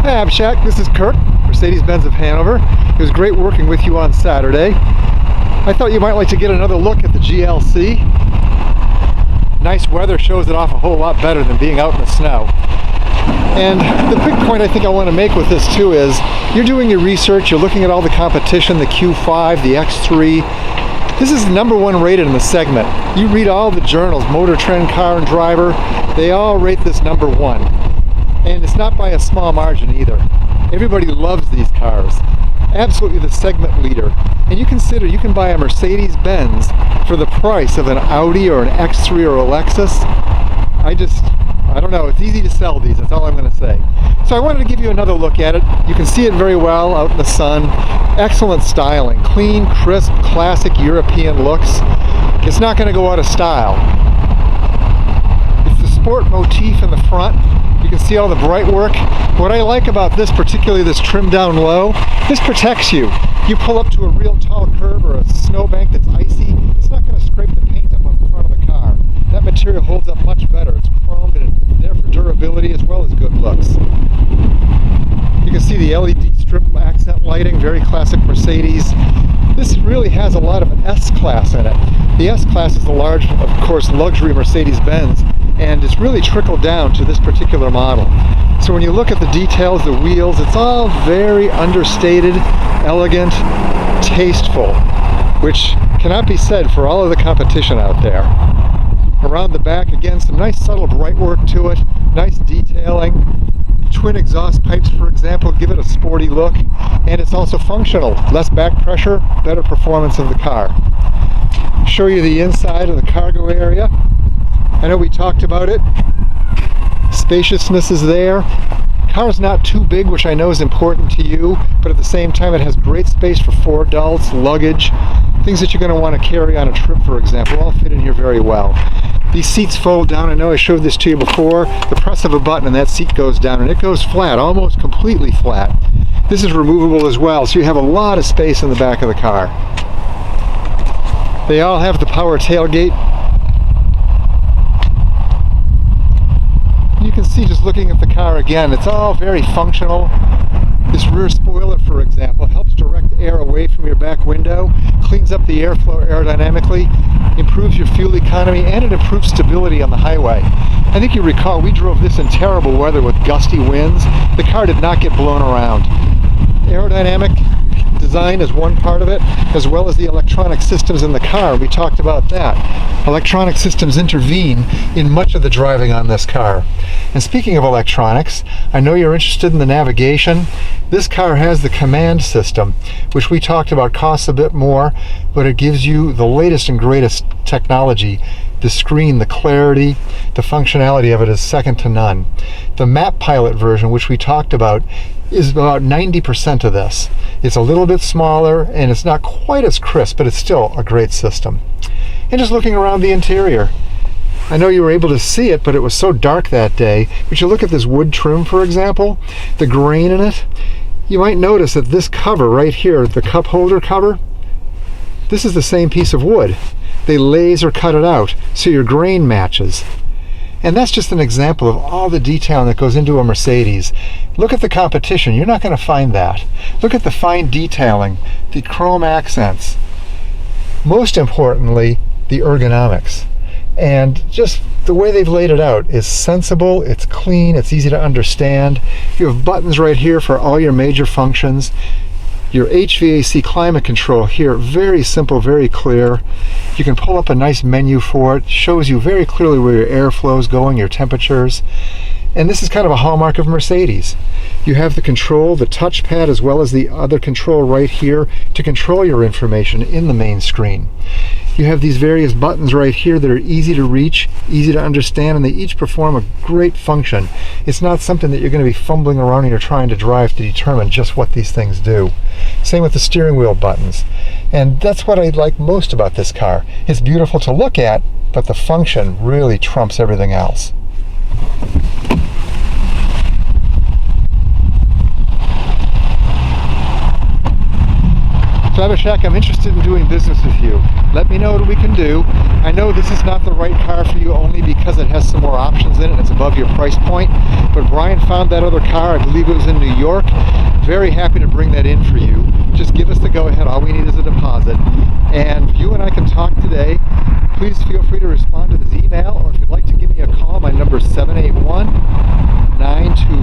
Hi Abhishek, this is Kirk, Mercedes-Benz of Hanover. It was great working with you on Saturday. I thought you might like to get another look at the GLC. Nice weather shows it off a whole lot better than being out in the snow. And the big point I think I want to make with this too is, you're doing your research, you're looking at all the competition, the Q5, the X3. This is the #1 rated in the segment. You read all the journals, Motor Trend, Car and Driver, they all rate this #1. And it's not by a small margin either. Everybody loves these cars. Absolutely the segment leader. And you consider you can buy a Mercedes-Benz for the price of an Audi or an X3 or a Lexus. I don't know, it's easy to sell these, that's all I'm going to say. So I wanted to give you another look at it. You can see it very well out in the sun. Excellent styling, clean, crisp, classic European looks. It's not going to go out of style. It's the sport motif in the front. You can see all the bright work. What I like about this, particularly this trim down low, this protects you. You pull up to a real tall curb or a snowbank that's icy, it's not going to scrape the paint up on the front of the car. That material holds up much better. It's chromed and it's there for durability as well as good looks. You can see the LED strip accent lighting, very classic Mercedes. This really has a lot of an S-Class in it. The S-Class is the large, of course, luxury Mercedes-Benz, and it's really trickled down to this particular model. So when you look at the details, the wheels, it's all very understated, elegant, tasteful, which cannot be said for all of the competition out there. Around the back, again, some nice subtle bright work to it, nice detailing. Twin exhaust pipes, for example, give it a sporty look, and it's also functional. Less back pressure, better performance of the car. Show you the inside of the cargo area. I know we talked about it. Spaciousness is there. Car's not too big, which I know is important to you, but at the same time it has great space for 4 adults, luggage, things that you're going to want to carry on a trip, for example, all fit in here very well. These seats fold down. I know I showed this to you before. The press of a button and that seat goes down, and it goes flat, almost completely flat. This is removable as well, so you have a lot of space in the back of the car. They all have the power tailgate. You can see, just looking at the car again, it's all very functional. This rear spoiler, for example, helps direct air away from your back window, cleans up the airflow aerodynamically, improves your fuel economy, and it improves stability on the highway. I think you recall we drove this in terrible weather with gusty winds. The car did not get blown around. Aerodynamic design is one part of it, as well as the electronic systems in the car. We talked about that. Electronic systems intervene in much of the driving on this car. And speaking of electronics, I know you're interested in the navigation. This car has the command system, which we talked about costs a bit more, but it gives you the latest and greatest technology. The screen, the clarity, the functionality of it is second to none. The Map Pilot version, which we talked about, is about 90% of this. It's a little bit smaller and it's not quite as crisp, but it's still a great system. And just looking around the interior, I know you were able to see it, but it was so dark that day. But you look at this wood trim, for example, the grain in it, you might notice that this cover right here, the cup holder cover, this is the same piece of wood. They laser cut it out so your grain matches. And that's just an example of all the detailing that goes into a Mercedes. Look at the competition, you're not going to find that. Look at the fine detailing, the chrome accents. Most importantly, the ergonomics. And just the way they've laid it out is sensible, it's clean, it's easy to understand. You have buttons right here for all your major functions. Your HVAC climate control here, very simple, very clear. You can pull up a nice menu for it. Shows you very clearly where your airflow is going, your temperatures. And this is kind of a hallmark of Mercedes. You have the control, the touchpad, as well as the other control right here to control your information in the main screen. You have these various buttons right here that are easy to reach, easy to understand, and they each perform a great function. It's not something that you're going to be fumbling around when you're trying to drive to determine just what these things do. Same with the steering wheel buttons. And that's what I like most about this car. It's beautiful to look at, but the function really trumps everything else. So Abhishek, I'm interested in doing business with you. Let me know what we can do. I know this is not the right car for you only because it has some more options in it and it's above your price point, but Brian found that other car, I believe it was in New York. Very happy to bring that in for you. Just give us the go-ahead. All we need is a deposit. And you and I can talk today. Please feel free to respond to this email, or if you'd like to give me a call, my number is 781-928